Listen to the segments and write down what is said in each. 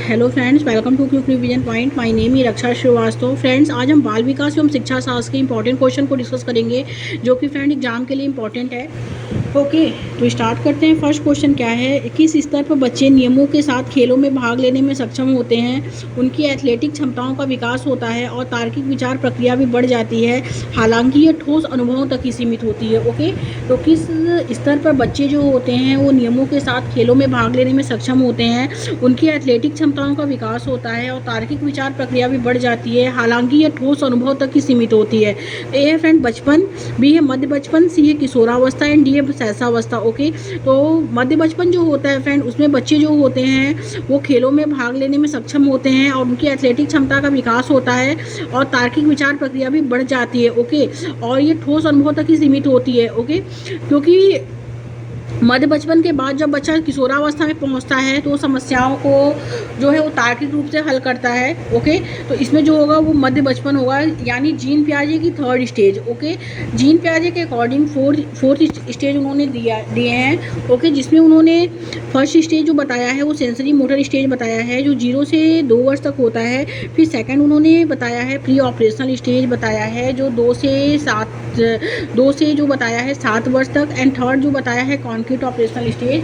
Hello friends, welcome to quick revision point. My name है Raksha Srivastava. Friends, आज हम बाल विकास एवं शिक्षा शास्त्र के इंपॉर्टेंट क्वेश्चन को डिस्कस करेंगे जो कि फ्रेंड एग्जाम के लिए इंपॉर्टेंट है। ओके, तो स्टार्ट करते हैं। फर्स्ट क्वेश्चन क्या है, किस स्तर पर बच्चे नियमों के साथ खेलों में भाग लेने में सक्षम होते हैं, उनकी एथलेटिक क्षमताओं का विकास होता है और तार्किक विचार प्रक्रिया भी बढ़ जाती है, हालांकि ये ठोस अनुभवों तक ही सीमित होती है। ओके, तो किस स्तर पर बच्चे जो होते हैं वो नियमों के साथ खेलों में भाग लेने में सक्षम होते हैं, उनकी एथलेटिक क्षमताओं का विकास होता है और तार्किक विचार प्रक्रिया भी बढ़ जाती है, हालांकि ये ठोस अनुभव तक ही सीमित होती है। ए है फ्रेंड बचपन, बी है मध्य बचपन, सी है किशोरावस्था एंड डी है सहसावस्था। ओके, तो मध्य बचपन जो होता है फ्रेंड, उसमें बच्चे जो होते हैं वो खेलों में भाग लेने में सक्षम होते हैं और उनकी एथलेटिक क्षमता का विकास होता है और तार्किक विचार प्रक्रिया भी बढ़ जाती है। ओके, और ये ठोस अनुभव तक ही सीमित होती है। ओके, क्योंकि मध्य बचपन के बाद जब बच्चा किशोरावस्था में पहुंचता है तो समस्याओं को जो है वो तार्किक रूप से हल करता है। ओके, तो इसमें जो होगा वो मध्य बचपन होगा, यानी जीन पियाजे की थर्ड स्टेज। ओके, जीन पियाजे के अकॉर्डिंग फोर्थ स्टेज उन्होंने दिए हैं। ओके, जिसमें उन्होंने फर्स्ट स्टेज जो बताया है वो सेंसरी मोटर स्टेज बताया है जो 0 से 2 वर्ष तक होता है। फिर सेकंड उन्होंने बताया है प्री ऑपरेशनल स्टेज बताया है जो 2 से जो बताया है 7 वर्ष तक। एंड थर्ड जो बताया है कॉन्क्रीट ऑपरेशनल स्टेज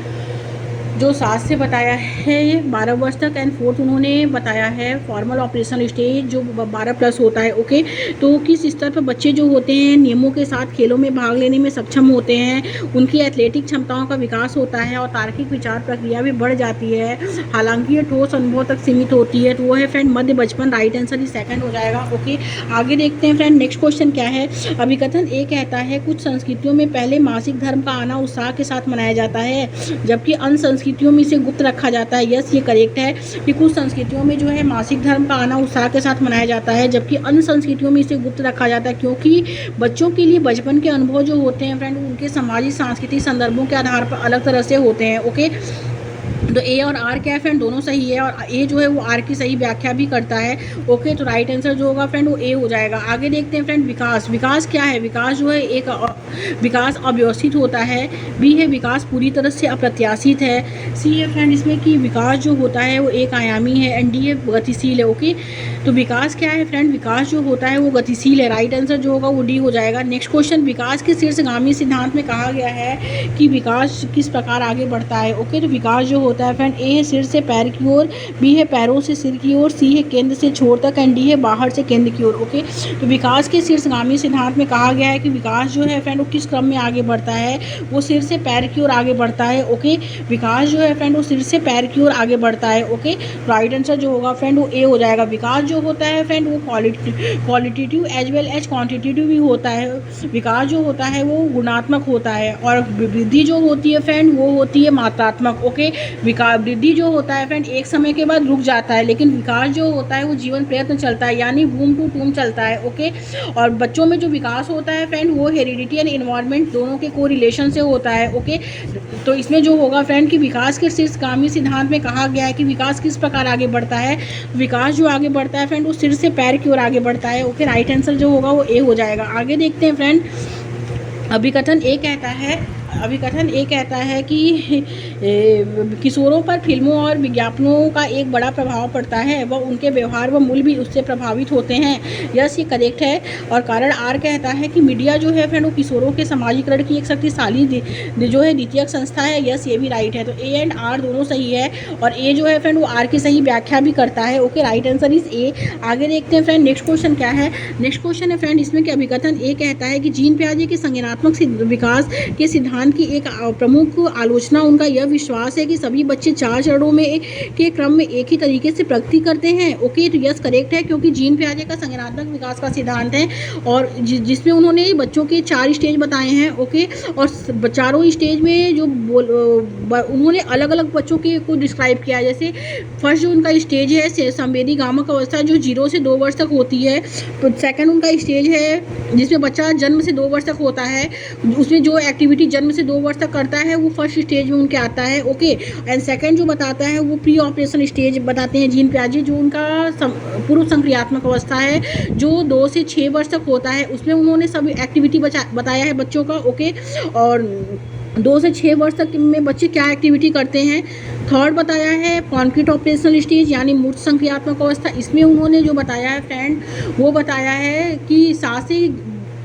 जो 7 से बताया है 12 वर्ष तक। एंड फोर्थ उन्होंने बताया है फॉर्मल ऑपरेशनल स्टेज जो 12 प्लस होता है। ओके, तो किस स्तर पर बच्चे जो होते हैं नियमों के साथ खेलों में भाग लेने में सक्षम होते हैं, उनकी एथलेटिक क्षमताओं का विकास होता है और तार्किक विचार प्रक्रिया भी बढ़ जाती है, हालांकि ये ठोस अनुभव तक सीमित होती है। तो वो है फ्रेंड मध्य बचपन। राइट आंसर ही सेकंड हो जाएगा। ओके, आगे देखते हैं फ्रेंड। नेक्स्ट क्वेश्चन क्या है, अभिकथन ए कहता है कुछ संस्कृतियों में पहले मासिक धर्म का आना उत्साह के साथ मनाया जाता है जबकि अन्य संस्कृतियों में इसे गुप्त रखा जाता है। यस, ये करेक्ट है कि कुछ संस्कृतियों में जो है मासिक धर्म का आना उत्साह के साथ मनाया जाता है जबकि अन्य संस्कृतियों में इसे गुप्त रखा जाता है, क्योंकि बच्चों के लिए बचपन के अनुभव जो होते हैं फ्रेंड उनके सामाजिक सांस्कृतिक संदर्भों के आधार पर अलग तरह से होते हैं। ओके, तो ए और आर क्या है फ्रेंड, दोनों सही है और ए जो है वो आर की सही व्याख्या भी करता है। ओके, तो राइट आंसर जो होगा फ्रेंड वो ए हो जाएगा। आगे देखते हैं फ्रेंड विकास क्या है, विकास जो है एक विकास अव्यवस्थित होता है। बी है विकास पूरी तरह से अप्रत्याशित है। सी है फ्रेंड इसमें कि विकास जो होता है वो एक आयामी है। एंड डी है गतिशील है। ओके, तो विकास क्या है फ्रेंड, विकास जो होता है वो गतिशील है। राइट आंसर जो होगा वो डी हो जाएगा। नेक्स्ट क्वेश्चन, विकास के शीर्षगामी सिद्धांत में कहा गया है कि विकास किस प्रकार आगे बढ़ता है। ओके, तो विकास जो होता है फ्रेंड ए है सिर से पैर की ओर, बी है पैरों से सिर की ओर, सी है केंद्र से छोर तक एंड डी है बाहर से केंद्र की ओर। ओके, तो विकास के शीर्षगामी सिद्धांत में कहा गया है कि विकास जो है फ्रेंड वो किस क्रम में आगे बढ़ता है, वो सिर से पैर की ओर आगे बढ़ता है। ओके, विकास जो है फ्रेंड वो सिर से पैर की ओर आगे बढ़ता है। ओके, राइट आंसर जो होगा फ्रेंड वो ए हो जाएगा। विकास जो होता है फ्रेंड वो qualitative as well as quantitative भी होता है। विकास जो होता है वो गुणात्मक होता है और वृद्धि जो होती है फ्रेंड वो होती है मात्रात्मक। ओके, वृद्धि जो होता है फ्रेंड एक समय के बाद रुक जाता है, लेकिन विकास जो होता है वो जीवन प्रयत्न चलता है, यानी बूम टू टूम चलता है। ओके, और बच्चों में जो विकास होता है फ्रेंड वो हेरिडिटी एंड इन्वायरमेंट दोनों के कोरिलेशन से होता है। ओके, तो इसमें जो होगा फ्रेंड कि विकास के शीर्षगामी सिद्धांत में कहा गया है कि विकास किस प्रकार आगे बढ़ता है, विकास जो आगे बढ़ता है फ्रेंड वो सिर से पैर की ओर आगे बढ़ता है। ओके, राइट आंसर जो होगा वो ए हो जाएगा। आगे देखते हैं फ्रेंड, अभिकथन ए कहता है कि किशोरों पर फिल्मों और विज्ञापनों का एक बड़ा प्रभाव पड़ता है, वह उनके व्यवहार व मूल्य भी उससे प्रभावित होते हैं। यस, ये करेक्ट है। और कारण आर कहता है कि मीडिया जो है फ्रेंड वो किशोरों के समाजीकरण की एक शक्तिशाली जो है द्वितीयक संस्था है। यस, ये भी राइट है। तो ए एंड आर दोनों सही है और ए जो है फ्रेंड वो आर की सही व्याख्या भी करता है। Okay, right answer is a. आगे देखते हैं फ्रेंड, नेक्स्ट क्वेश्चन क्या है। नेक्स्ट क्वेश्चन है फ्रेंड इसमें कि अभिकथन ए कहता है कि जीन पियाजे के संज्ञानात्मक विकास के सिद्धांत की एक प्रमुख आलोचना उनका यह विश्वास है कि सभी बच्चे 4 चरणों में के क्रम में एक ही तरीके से प्रगति करते हैं। ओके, तो यस करेक्ट है, क्योंकि जीन पियाजे का संज्ञानात्मक विकास का सिद्धांत है और जिसमें उन्होंने बच्चों के 4 स्टेज बताए हैं। ओके, और चारों स्टेज में जो उन्होंने अलग अलग बच्चों के को डिस्क्राइब किया है। जैसे फर्स्ट जो उनका स्टेज है संवेदी गामक अवस्था जो 0 से 2 वर्ष तक होती है। सेकंड उनका स्टेज है जिसमें बच्चा जन्म से 2 वर्ष तक होता है, उसमें जो एक्टिविटी जन्म से 2 वर्ष तक करता है वो फर्स्ट स्टेज में उनके आता है। ओके, एंड सेकंड जो बताता है वो प्री ऑपरेशन स्टेज बताते हैं जीन पियाजे, जो उनका पूर्व संक्रियात्मक अवस्था है जो 2 से 6 वर्ष तक होता है। उसमें उन्होंने सब एक्टिविटी बताया है बच्चों का। ओके, और 2 से 6 वर्ष तक में बच्चे क्या एक्टिविटी करते हैं। थर्ड बताया है कॉन्क्रीट ऑपरेशनल स्टेज यानी मूर्त संक्रियात्मक अवस्था। इसमें उन्होंने जो बताया है फ्रेंड, वो बताया है कि 7 से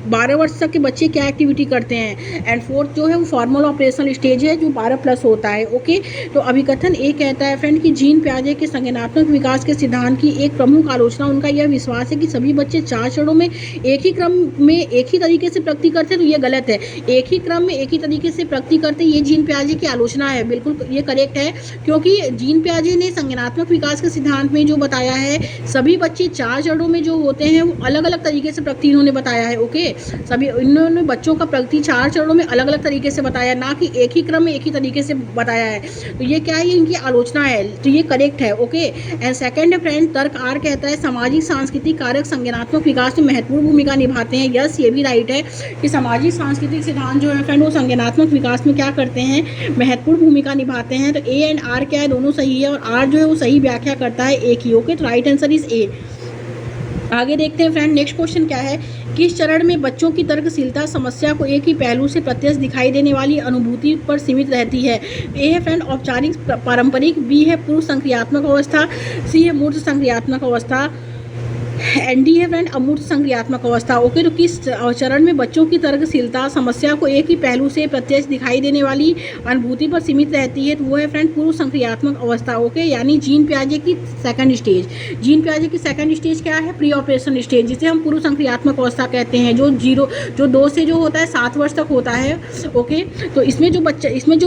12 वर्ष तक के बच्चे क्या एक्टिविटी करते हैं। एंड फोर्थ जो है वो फॉर्मल ऑपरेशनल स्टेज है जो 12 प्लस होता है। ओके, तो अभिकथन ए कहता है फ्रेंड कि जीन पियाजे के संज्ञानात्मक विकास के सिद्धांत की एक प्रमुख आलोचना उनका यह विश्वास है कि सभी बच्चे 4 चरणों में एक ही क्रम में एक ही तरीके से प्रगति करते हैं। तो ये गलत है, एक ही क्रम में एक ही तरीके से प्रगति करते, ये जीन पियाजे की आलोचना है। बिल्कुल ये करेक्ट है, क्योंकि जीन पियाजे ने संज्ञानात्मक विकास के सिद्धांत में जो बताया है सभी बच्चे 4 चरणों में जो होते हैं वो अलग अलग तरीके से प्रगति इन्होंने बताया है। ओके, सभी इन्होंने बच्चों का प्रगति 4 चरणों में अलग अलग तरीके से बताया, ना कि एक ही क्रम में एक ही तरीके से बताया है। तो ये क्या है, ये इनकी आलोचना है, तो ये करेक्ट है। ओके, एंड सेकंड फ्रेंड तर्क आर कहता है सामाजिक सांस्कृतिक कारक संज्ञानात्मक विकास में महत्वपूर्ण भूमिका निभाते हैं। यस, ये भी राइट है कि सामाजिक सांस्कृतिक सिद्धांत जो है फ्रेंड वो संज्ञानात्मक विकास में क्या करते हैं, महत्वपूर्ण भूमिका निभाते हैं। तो ए एंड आर क्या है, दोनों सही है, और आर जो है वो सही व्याख्या करता है ए की। ओके, तो राइट आंसर इज ए। आगे देखते हैं फ्रेंड, नेक्स्ट क्वेश्चन क्या है, किस चरण में बच्चों की तर्कशीलता समस्या को एक ही पहलू से प्रत्यक्ष दिखाई देने वाली अनुभूति पर सीमित रहती है। ए है फ्रेंड औपचारिक पारंपरिक, बी है पूर्व संक्रियात्मक अवस्था, सी है मूर्त संक्रियात्मक अवस्था, एंड डी है फ्रेंड अमूर्त संक्रियात्मक अवस्था। ओके, तो किस चरण में बच्चों की तर्कशीलता समस्या को एक ही पहलू से प्रत्यक्ष दिखाई देने वाली अनुभूति पर सीमित रहती है, तो वो है फ्रेंड पूर्व संक्रियात्मक अवस्था। ओके, यानी जीन पियाजे की सेकंड स्टेज। जीन पियाजे की सेकंड स्टेज क्या है, प्री ऑपरेशन स्टेज, जिसे हम पूर्व संक्रियात्मक अवस्था कहते हैं, जो 2 से जो होता है 7 वर्ष तक होता है। ओके, तो इसमें जो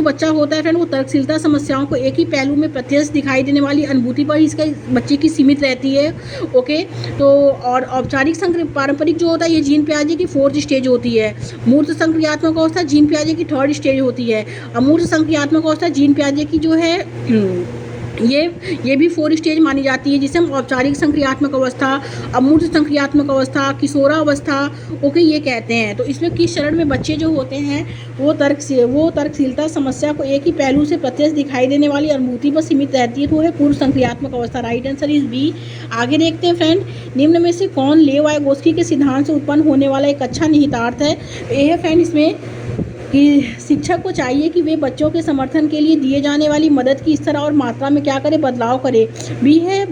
बच्चा होता है फ्रेंड वो तर्कशीलता समस्याओं को एक ही पहलू में प्रत्यक्ष दिखाई देने वाली अनुभूति पर इसका बच्चे की सीमित रहती है। ओके, तो और औपचारिक पारंपरिक जो होता है ये जीन पियाजे की 4th स्टेज होती है। मूर्त संक्रियात्मक अवस्था जीन पियाजे की 3rd स्टेज होती है। अमूर्त संक्रियात्मक अवस्था जीन पियाजे की जो है ये भी 4 स्टेज मानी जाती है, जिसे हम औपचारिक संक्रियात्मक अवस्था, अमूर्त संक्रियात्मक अवस्था, किशोरा अवस्था ओके ये कहते हैं। तो इसमें किस चरण में बच्चे जो होते हैं वो तर्कशीलता समस्या को एक ही पहलू से प्रत्यक्ष दिखाई देने वाली अनुभूति पर सीमित रहती है, तो वो है पूर्व संक्रियात्मक अवस्था। Right answer is B. आगे देखते हैं फ्रेंड, निम्न में से कौन लेव वाइगोत्स्की के सिद्धांत से उत्पन्न होने वाला एक अच्छा निहितार्थ है। ये है फ्रेंड इसमें कि शिक्षक को चाहिए कि वे बच्चों के समर्थन के लिए दिए जाने वाली मदद की स्तर और मात्रा में क्या करे, बदलाव करे। बी है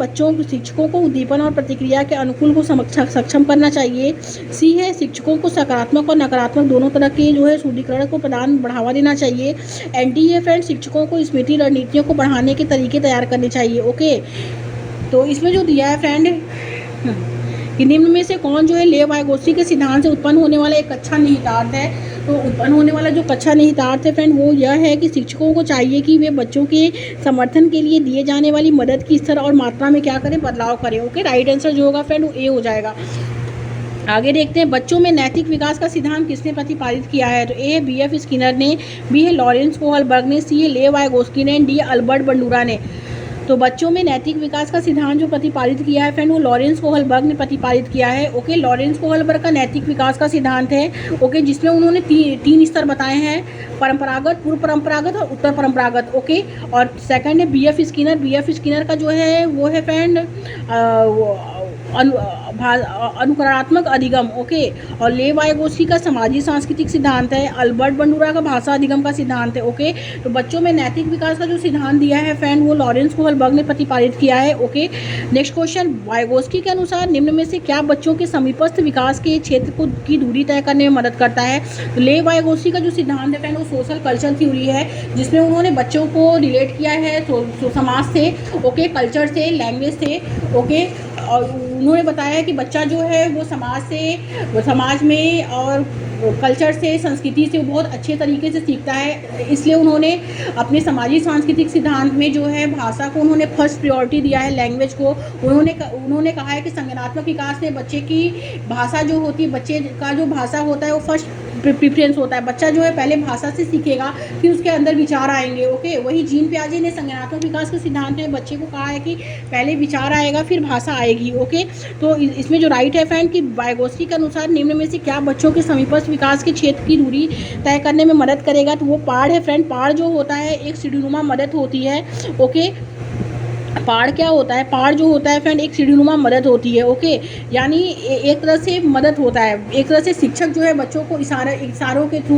शिक्षकों को उद्दीपन और प्रतिक्रिया के अनुकूल को सक्षम करना चाहिए। सी है शिक्षकों को सकारात्मक और नकारात्मक दोनों तरह के जो है सुदृढ़ीकरण को बढ़ावा देना चाहिए। एंड डी है फ्रेंड शिक्षकों को स्मृति रणनीतियों को बढ़ाने के तरीके तैयार करने चाहिए। ओके, तो इसमें जो दिया है फ्रेंड कि निम्न में से कौन जो है लेव वाइगोत्स्की के सिद्धांत से उत्पन्न होने वाला एक अच्छा निहितार्थ है। तो उत्पन्न होने वाला जो अच्छा निहितार्थ है फ्रेंड वो यह है कि शिक्षकों को चाहिए कि वे बच्चों के समर्थन के लिए दिए जाने वाली मदद की स्तर और मात्रा में क्या करें, बदलाव करें। ओके, राइट आंसर जो होगा फ्रेंड वो ए हो जाएगा। आगे देखते हैं बच्चों में नैतिक विकास का सिद्धांत किसने प्रतिपादित किया है। तो ए बी एफ स्किनर ने, बी है लॉरेंस कोहलबर्ग ने, सी है लेव वाइगोत्स्की ने, डी अल्बर्ट बंडूरा ने। तो बच्चों में नैतिक विकास का सिद्धांत जो प्रतिपादित किया है फ्रेंड वो लॉरेंस कोहलबर्ग ने प्रतिपादित किया है। ओके, लॉरेंस कोहलबर्ग का नैतिक विकास का सिद्धांत है। ओके, जिसमें उन्होंने 3 स्तर बताए हैं, परंपरागत, पूर्व परंपरागत और उत्तर परंपरागत। ओके, और सेकंड है बी एफ स्किनर का जो है वो है फ्रेंड अनुकरणात्मक अधिगम। ओके, और लेव वाइगोत्स्की का सामाजिक सांस्कृतिक सिद्धांत है। अल्बर्ट बंडूरा का भाषा अधिगम का सिद्धांत है। ओके, तो बच्चों में नैतिक विकास का जो सिद्धांत दिया है फ्रेंड वो लॉरेंस कोहलबर्ग ने प्रतिपादित किया है। ओके, नेक्स्ट क्वेश्चन, वाइगोत्स्की के अनुसार निम्न में से क्या बच्चों के समीपस्थ विकास के क्षेत्र की दूरी तय करने में मदद करता है। तो लेव वाइगोत्स्की का जो सिद्धांत है फ्रेंड वो सोशल कल्चर थ्योरी है, जिसमें उन्होंने बच्चों को रिलेट किया है समाज से, ओके, कल्चर से, लैंग्वेज से। ओके, और उन्होंने बताया कि बच्चा जो है वो समाज में और कल्चर से, संस्कृति से बहुत अच्छे तरीके से सीखता है। इसलिए उन्होंने अपने सामाजिक सांस्कृतिक सिद्धांत में जो है भाषा को उन्होंने फर्स्ट प्रायोरिटी दिया है, लैंग्वेज को। उन्होंने कहा है कि संज्ञानात्मक विकास में बच्चे की भाषा जो होती है, बच्चे का जो भाषा होता है वो फर्स्ट प्रेफरेंस होता है। बच्चा जो है पहले भाषा से सीखेगा, फिर उसके अंदर विचार आएंगे। ओके, वही जीन पियाजे ने संज्ञानात्मक विकास के सिद्धांत में बच्चे को कहा है कि पहले विचार आएगा फिर भाषा आएगी। ओके, तो इसमें जो राइट है फ्रेंड कि वाइगोत्स्की के अनुसार निम्न में से क्या बच्चों के समीपस्थ विकास के क्षेत्र की दूरी तय करने में मदद करेगा। तो वो पाड़ है फ्रेंड। पाड़ जो होता है एक सीढ़ीनुमा मदद होती है। ओके, पाड़ क्या होता है, पाड़ जो होता है फ्रेंड एक सीढ़ीनुमा मदद होती है। ओके, यानी एक तरह से मदद होता है, एक तरह से शिक्षक जो है बच्चों को इशारों के थ्रू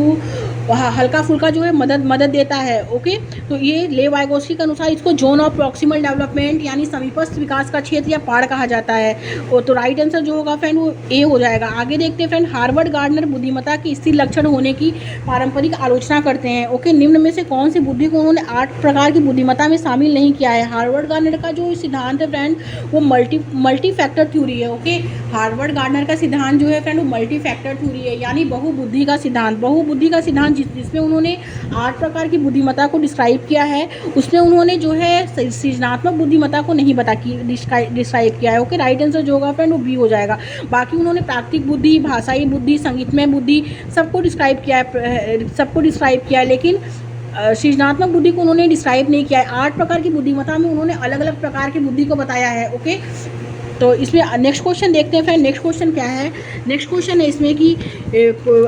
हल्का फुल्का जो है मदद देता है। ओके, तो ये लेव वाइगोस्की के अनुसार इसको जोन ऑफ प्रॉक्सिमल डेवलपमेंट यानी समीपस्थ विकास का क्षेत्र या पहाड़ कहा जाता है। और तो राइट आंसर जो होगा फ्रेंड वो ए हो जाएगा। आगे देखते हैं फ्रेंड, हार्वर्ड गार्डनर बुद्धिमत्ता की स्थिर लक्षण होने की पारंपरिक आलोचना करते हैं। ओके, निम्न में से कौन सी बुद्धि को उन्होंने 8 प्रकार की बुद्धिमत्ता में शामिल नहीं किया है। हार्वर्ड गार्डनर का जो सिद्धांत है फ्रेंड वो मल्टी फैक्टर थ्योरी है। ओके, हार्वर्ड गार्डनर का सिद्धांत जो है फ्रेंड वो मल्टी फैक्टर थ्योरी है, यानी बहुबुद्धि का सिद्धांत जिसमें उन्होंने 8 प्रकार की बुद्धिमत्ता को डिस्क्राइब किया है। उसमें उन्होंने जो है सृजनात्मक बुद्धिमत्ता को नहीं डिस्क्राइब किया है। ओके, राइट आंसर जो होगा फ्रेंड वो बी हो जाएगा। बाकी उन्होंने प्राकृतिक बुद्धि, भाषाई बुद्धि, संगीतमय बुद्धि सबको डिस्क्राइब किया है, लेकिन सृजनात्मक बुद्धि को उन्होंने डिस्क्राइब नहीं किया है। 8 प्रकार की बुद्धिमत्ता में उन्होंने अलग अलग प्रकार की बुद्धि को बताया है। ओके, तो इसमें नेक्स्ट क्वेश्चन देखते हैं फ्रेंड। नेक्स्ट क्वेश्चन क्या है? नेक्स्ट क्वेश्चन है इसमें कि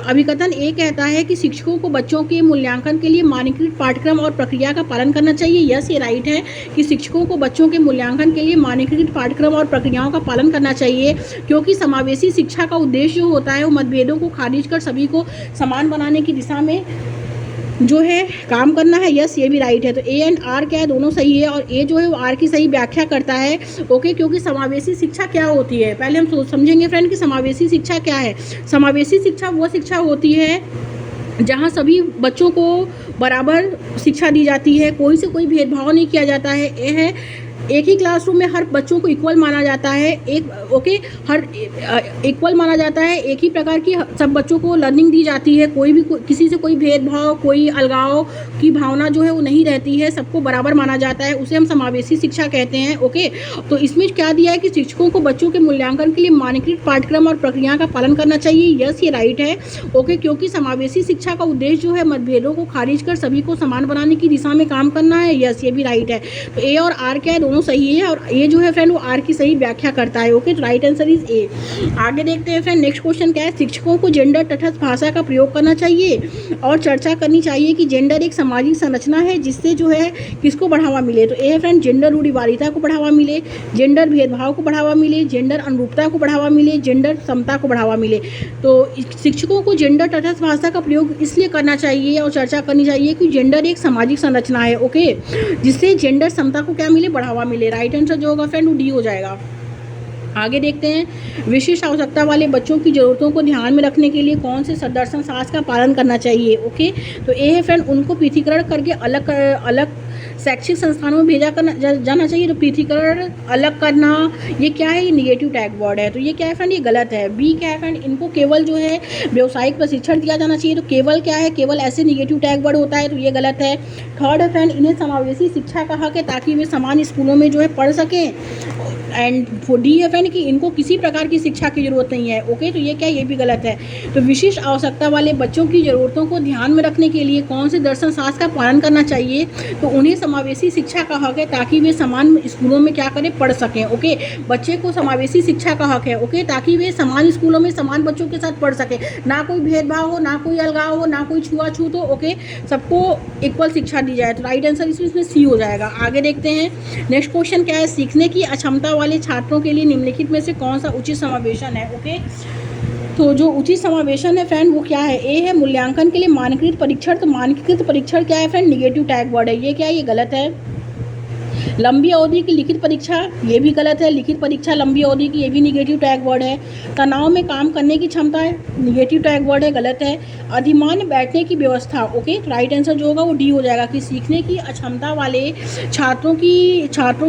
अभिकथन ए कहता है कि शिक्षकों को बच्चों के मूल्यांकन के लिए मानकीकृत पाठ्यक्रम और प्रक्रिया का पालन करना चाहिए। यस, ये राइट है कि शिक्षकों को बच्चों के मूल्यांकन के लिए मानकीकृत पाठ्यक्रम और प्रक्रियाओं का पालन करना चाहिए, क्योंकि समावेशी शिक्षा का उद्देश्य जो होता है वो मतभेदों को खारिज कर सभी को समान बनाने की दिशा में जो है काम करना है। यस, ये भी राइट है। तो ए एंड आर क्या है, दोनों सही है, और ए जो है वो आर की सही व्याख्या करता है। ओके, क्योंकि समावेशी शिक्षा क्या होती है पहले हम समझेंगे फ्रेंड कि समावेशी शिक्षा क्या है। समावेशी शिक्षा वो शिक्षा होती है जहाँ सभी बच्चों को बराबर शिक्षा दी जाती है, कोई से कोई भेदभाव नहीं किया जाता है। ये है एक ही क्लासरूम में हर बच्चों को इक्वल माना जाता है। इक्वल माना जाता है, एक ही प्रकार की सब बच्चों को लर्निंग दी जाती है, किसी से कोई भेदभाव, कोई अलगाव की भावना जो है वो नहीं रहती है, सबको बराबर माना जाता है, उसे हम समावेशी शिक्षा कहते हैं। ओके, तो इसमें क्या दिया है कि शिक्षकों को बच्चों के मूल्यांकन के लिए मानकीकृत पाठ्यक्रम और प्रक्रिया का पालन करना चाहिए। यस, ये राइट है। ओके, क्योंकि समावेशी शिक्षा का उद्देश्य जो है मतभेदों को खारिज कर सभी को समान बनाने की दिशा में काम करना है। यस, ये भी राइट है। तो ए और आर क्या है, दोनों सही है, और ये जो है फ्रेंड वो आर की सही व्याख्या करता है। Okay, right answer is a. आगे देखते हैं फ्रेंड, नेक्स्ट क्वेश्चन क्या है? शिक्षकों को जेंडर तटस्थ भाषा का प्रयोग करना चाहिए और चर्चा करनी चाहिए कि जेंडर एक सामाजिक संरचना है जिससे जो है किसको बढ़ावा मिले। तो ए फ्रेंड, जेंडर रूढ़िवादिता को बढ़ावा मिले, जेंडर भेदभाव को बढ़ावा मिले, जेंडर अनुरूपता को बढ़ावा मिले, जेंडर समता को बढ़ावा मिले। तो शिक्षकों को जेंडर तटस्थ भाषा का प्रयोग इसलिए करना चाहिए और चर्चा करनी चाहिए कि जेंडर एक सामाजिक संरचना है। ओके, जिससे जेंडर समता को क्या मिले, बढ़ावा मिले। राइट आंसर जो होगा फ्रेंड वो डी हो जाएगा। आगे देखते हैं, विशिष्ट आवश्यकता वाले बच्चों की ज़रूरतों को ध्यान में रखने के लिए कौन से दर्शन शास्त्र का पालन करना चाहिए। ओके, तो ये है फ्रेंड, उनको पृथकीकरण करके अलग शैक्षिक संस्थानों में भेजा जाना चाहिए। तो पृथकीकरण अलग करना ये क्या है, ये निगेटिव टैग वर्ड है, तो ये क्या है फ्रेंड, ये गलत है। बी क्या है फ्रेंड, इनको केवल जो है व्यावसायिक प्रशिक्षण दिया जाना चाहिए। तो केवल क्या है, केवल ऐसे निगेटिव टैग वर्ड होता है, तो ये गलत है। थर्ड है फ्रेंड, इन्हें समावेशी शिक्षा का हक है ताकि वे समान स्कूलों में जो है पढ़ सकें। एंड डी है फ्रेंड कि इनको किसी प्रकार की शिक्षा की ज़रूरत नहीं है। ओके, तो ये क्या, ये भी गलत है। तो विशिष्ट आवश्यकता वाले बच्चों की ज़रूरतों को ध्यान में रखने के लिए कौन से दर्शन शास्त्र का पालन करना चाहिए। तो उन्हें समावेशी शिक्षा का हक है ताकि वे समान स्कूलों में क्या करें, पढ़ सकें। ओके, बच्चे को समावेशी शिक्षा का हक है। ओके, ताकि वे समान स्कूलों में समान बच्चों के साथ पढ़ सकें, ना कोई भेदभाव हो, ना कोई अलगाव हो, ना कोई छुआछूत हो। ओके, सबको इक्वल शिक्षा दी जाए। तो राइट आंसर इसमें सी हो जाएगा। आगे देखते हैं, नेक्स्ट क्वेश्चन क्या है, सीखने की अक्षमता वाले छात्रों के लिए निम्नलिखित में से कौन सा उचित समावेशन है। ओके, तो जो उचित समावेशन है फ्रेंड वो क्या है, ए है मूल्यांकन के लिए मानकीकृत परीक्षण। तो मानकीकृत परीक्षण क्या है फ्रेंड, निगेटिव टैग वर्ड है, ये क्या है, ये गलत है। लंबी अवधि की लिखित परीक्षा, ये भी गलत है। लिखित परीक्षा लंबी अवधि की, ये भी निगेटिव टैग वर्ड है। तनाव में काम करने की क्षमता है, निगेटिव टैग वर्ड है, गलत है। अधिमान्य बैठने की व्यवस्था, ओके, राइट आंसर जो होगा वो डी हो जाएगा कि सीखने की अक्षमता वाले छात्रों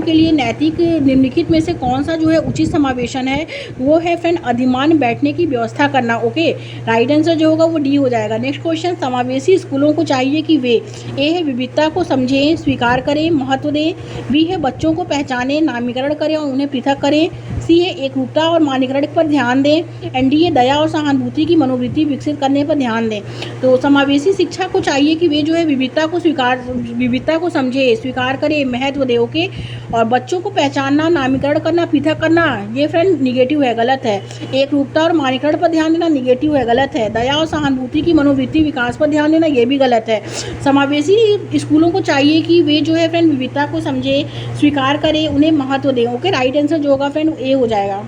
के लिए नैतिक निम्नलिखित में से कौन सा जो है उचित समावेशन है, वो है फ्रेंड अधिमान्य बैठने की व्यवस्था करना। ओके, राइट आंसर जो होगा वो डी हो जाएगा। नेक्स्ट क्वेश्चन, समावेशी स्कूलों को चाहिए कि वे ए है विविधता को समझें, स्वीकार करें, महत्व दें। बी है बच्चों को पहचानें, नामीकरण करें और उन्हें पृथक करें। सी है एकरूपता और मानकीकरण पर ध्यान दें। एंड डी है दया और सहानुभूति की मनोवृत्ति विकसित करने पर ध्यान दें। तो समावेशी शिक्षा को चाहिए कि वे जो है विविधता को समझे, स्वीकार करे, महत्व दे। ओके, और बच्चों को पहचानना, नामीकरण करना, पृथक करना, ये फ्रेंड निगेटिव है, गलत है। एकरूपता और मानकीकरण पर ध्यान देना, निगेटिव है, गलत है। दया और सहानुभूति की मनोवृत्ति विकास पर ध्यान देना, ये भी गलत है। समावेशी स्कूलों को चाहिए कि वे जो है फ्रेंड विविधता को समझे, स्वीकार करें, उन्हें महत्व दें। ओके, राइट आंसर जो होगा फ्रेंड ए हो जाएगा।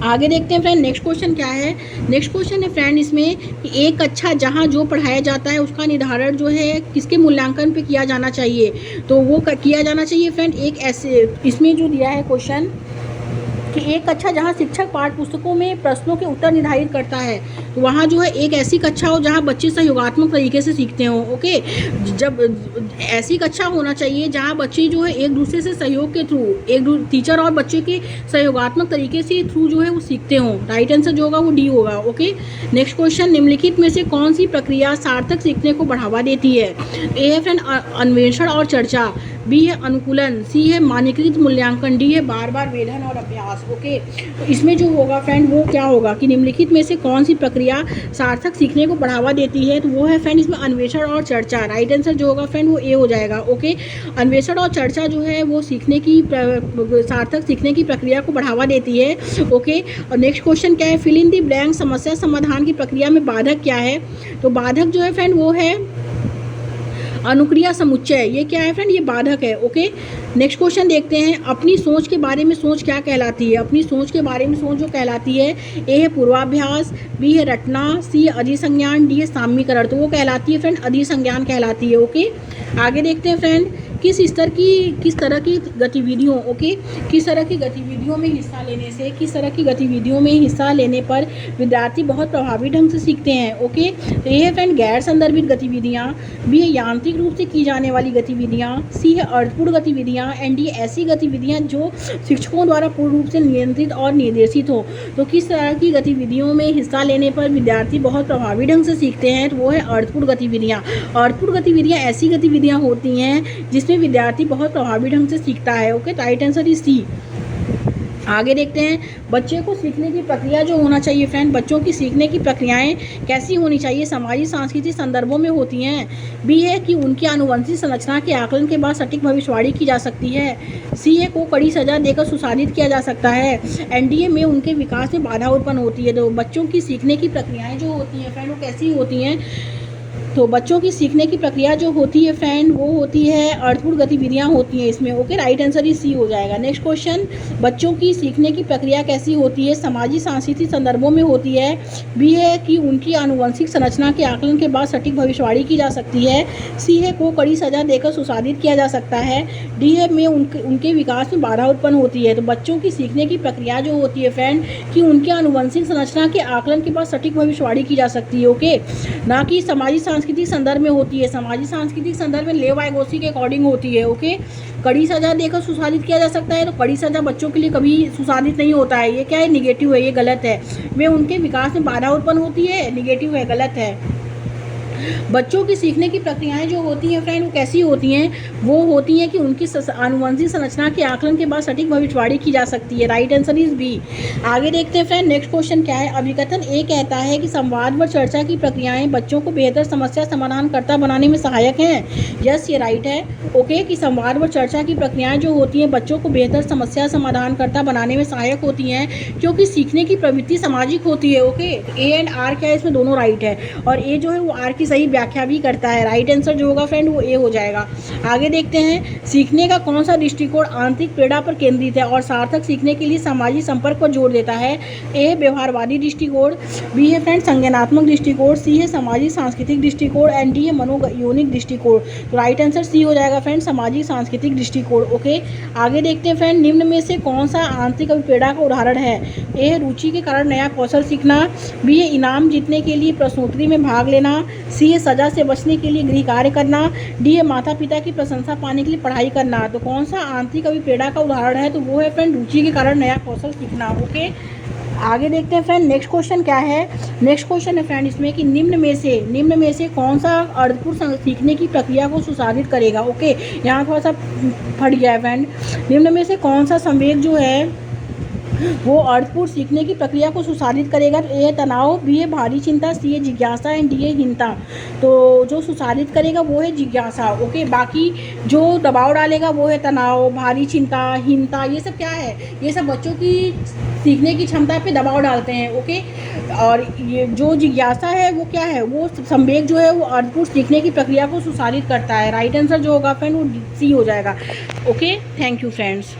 आगे देखते हैं फ्रेंड नेक्स्ट क्वेश्चन क्या है। नेक्स्ट क्वेश्चन है फ्रेंड इसमें कि एक कक्षा जहां जो पढ़ाया जाता है उसका निर्धारण जो है किसके मूल्यांकन पे किया जाना चाहिए, तो वो किया जाना चाहिए फ्रेंड एक ऐसे, इसमें जो दिया है क्वेश्चन कि एक कक्षा जहाँ शिक्षक पाठ्य पुस्तकों में प्रश्नों के उत्तर निर्धारित करता है, तो वहाँ जो है एक ऐसी कक्षा हो जहाँ बच्चे सहयोगात्मक तरीके से सीखते हो। ओके, जब ऐसी कक्षा होना चाहिए जहाँ बच्चे जो है एक दूसरे से सहयोग के थ्रू, एक टीचर और बच्चे के सहयोगात्मक तरीके से थ्रू जो है वो सीखते हो। राइट आंसर जो होगा वो डी होगा। ओके, नेक्स्ट क्वेश्चन, निम्नलिखित में से कौन सी प्रक्रिया सार्थक सीखने को बढ़ावा देती है। ए है फ्रेंड अन्वेषण और चर्चा, बी है अनुकूलन, सी है मानकीकृत मूल्यांकन, डी है बार बार वेधन और अभ्यास। ओके, तो इसमें जो होगा फ्रेंड वो क्या होगा कि निम्नलिखित में से कौन सी प्रक्रिया सार्थक सीखने को बढ़ावा देती है, तो वो है फ्रेंड इसमें अन्वेषण और चर्चा। राइट आंसर जो होगा फ्रेंड वो ए हो जाएगा। ओके, अन्वेषण और चर्चा जो है वो सीखने की सार्थक सीखने की प्रक्रिया को बढ़ावा देती है। ओके, और नेक्स्ट क्वेश्चन क्या है, फिल इन दी ब्लैंक, समस्या समाधान की प्रक्रिया में बाधक क्या है, तो बाधक जो है फ्रेंड वो है अनुक्रिया समुच्चय। ये क्या है फ्रेंड, ये बाधक है। ओके, नेक्स्ट क्वेश्चन देखते हैं, अपनी सोच के बारे में सोच क्या कहलाती है। अपनी सोच के बारे में सोच जो कहलाती है, ए है पूर्वाभ्यास, बी है रटना, सी है अधिसंज्ञान, डी है साम्यीकरण, तो वो कहलाती है फ्रेंड अधिसंज्ञान कहलाती है। ओके, आगे देखते हैं फ्रेंड, किस तरह की गतिविधियों, ओके, किस तरह की गतिविधियों में हिस्सा लेने से, किस तरह की गतिविधियों में हिस्सा लेने पर विद्यार्थी बहुत प्रभावी ढंग से सीखते हैं। ओके, तो ये है फ्रेंड गैर संदर्भित गतिविधियाँ, बी है यांत्रिक रूप से की जाने वाली गतिविधियाँ, सी है अर्थपूर्ण गतिविधियाँ, एंड डी ऐसी गतिविधियाँ जो शिक्षकों द्वारा पूर्ण रूप से नियंत्रित और निर्देशित हो। तो किस तरह की गतिविधियों में हिस्सा लेने पर विद्यार्थी बहुत प्रभावी ढंग से सीखते हैं, तो वो है अर्थपूर्ण गतिविधियाँ। अर्थपूर्ण गतिविधियाँ ऐसी गतिविधियाँ होती हैं जिसमें विद्यार्थी बहुत प्रभावी ढंग से सीखता है। ओके, तो राइट आंसर इज सी। आगे देखते हैं, बच्चे को सीखने की प्रक्रिया जो होना चाहिए फ्रेंड, बच्चों की सीखने की प्रक्रियाएं कैसी होनी चाहिए, सामाजिक सांस्कृतिक संदर्भों में होती हैं। बी है कि उनकी आनुवंशिक संरचना के आकलन के बाद सटीक भविष्यवाणी की जा सकती है। सी है को कड़ी सजा देकर सुशासित किया जा सकता है। एनडीए में उनके विकास में बाधा उत्पन्न होती है। तो बच्चों की सीखने की प्रक्रियाएँ जो होती हैं फ्रेंड वो कैसी होती हैं, तो बच्चों की सीखने की प्रक्रिया जो होती है फ्रेंड वो होती है अर्थपूर्ण गतिविधियाँ होती हैं इसमें। ओके, राइट आंसर ही सी हो जाएगा। नेक्स्ट क्वेश्चन, बच्चों की सीखने की प्रक्रिया कैसी होती है, सामाजिक सांस्कृतिक संदर्भों में होती है। बी है कि उनकी आनुवंशिक संरचना के आकलन के बाद सटीक भविष्यवाणी की जा सकती है। सी है को कड़ी सजा देकर सुशासित किया जा सकता है। डी है में उनके विकास में बाधा उत्पन्न होती है। तो बच्चों की सीखने की प्रक्रिया जो होती है फ्रेंड कि उनकी आनुवंशिक संरचना के आकलन के बाद सटीक भविष्यवाणी की जा सकती है। ओके, ना कि सामाजिक सांस्कृतिक संदर्भ में होती है। सामाजिक सांस्कृतिक संदर्भ में लेवाइगोसी के अकॉर्डिंग होती है। ओके, कड़ी सजा देकर सुशासित किया जा सकता है, तो कड़ी सजा बच्चों के लिए कभी सुशासित नहीं होता है। ये क्या है, निगेटिव है, ये गलत है। में उनके विकास में बाधा उत्पन्न होती है, निगेटिव है, गलत है। बच्चों की सीखने की प्रक्रियाएं जो होती हैं फ्रेंड वो कैसी होती हैं, वो होती हैं कि उनकी आनुवंशिक संरचना के आकलन के बाद सटीक भविष्यवाणी की जा सकती है। Right answer is B. आगे देखते हैं फ्रेंड, नेक्स्ट क्वेश्चन क्या है। अभिकथन ए कहता है कि संवाद व चर्चा की प्रक्रियाएं बच्चों को बेहतर समस्या समाधानकर्ता बनाने में सहायक हैं। यस, ये राइट है। ओके, कि संवाद व चर्चा की प्रक्रियाएं जो होती हैं बच्चों को बेहतर समस्या समाधानकर्ता बनाने में सहायक होती हैं, क्योंकि सीखने की प्रवृत्ति सामाजिक होती है। ओके, ए एंड आर क्या है, इसमें दोनों राइट है, और ए जो है वो आर की सही व्याख्या भी करता है। राइट आंसर जो होगा फ्रेंड वो ए हो जाएगा। आगे देखते हैं, सीखने का कौन सा दृष्टिकोण आंतरिक प्रेरणा पर केंद्रित है और सार्थक सीखने के लिए सामाजिक संपर्क पर जोर देता है। ए व्यवहारवादी दृष्टिकोण, बी है फ्रेंड संज्ञानात्मक दृष्टिकोण, सी है सामाजिक सांस्कृतिक दृष्टिकोण, एंड डी है मनोयौनिक दृष्टिकोण। तो राइट आंसर सी हो जाएगा फ्रेंड, सामाजिक सांस्कृतिक दृष्टिकोण। ओके, आगे देखते हैं फ्रेंड, निम्न में से कौन सा आंतरिक अभिप्रेरणा का उदाहरण है। ए है रुचि के कारण नया कौशल सीखना, बी है इनाम जीतने के लिए प्रश्नोत्तरी में भाग लेना, सी है सजा से बचने के लिए गृह कार्य करना, डी है माता पिता की प्रशंसा पाने के लिए पढ़ाई करना। तो कौन सा आंतरिक अभिप्रेरणा का उदाहरण है, तो वो है फ्रेंड रुचि के कारण नया कौशल सीखना। ओके, आगे देखते हैं फ्रेंड, नेक्स्ट क्वेश्चन क्या है। नेक्स्ट क्वेश्चन है फ्रेंड इसमें कि निम्न में से कौन सा अर्थपूर्ण सीखने की प्रक्रिया को सुशासित करेगा। ओके, यहाँ थोड़ा सा फट गया है फ्रेंड। निम्न में से कौन सा संवेग जो है वो अर्थपूर्ण सीखने की प्रक्रिया को सुशासित करेगा। तो ए है तनाव, बी है भारी चिंता, सी है जिज्ञासा, एंड डी है हीनता। तो जो सुशासित करेगा वो है जिज्ञासा। ओके, बाकी जो दबाव डालेगा वो है तनाव, भारी चिंता, हीनता। ये सब क्या है, ये सब बच्चों की सीखने की क्षमता पे दबाव डालते हैं। ओके, और ये जो जिज्ञासा है वो क्या है, वो संवेग जो है वो अर्थपूर्ण सीखने की प्रक्रिया को सुशासित करता है। राइट आंसर जो होगा फ्रेंड वो सी हो जाएगा। Okay, thank you friends.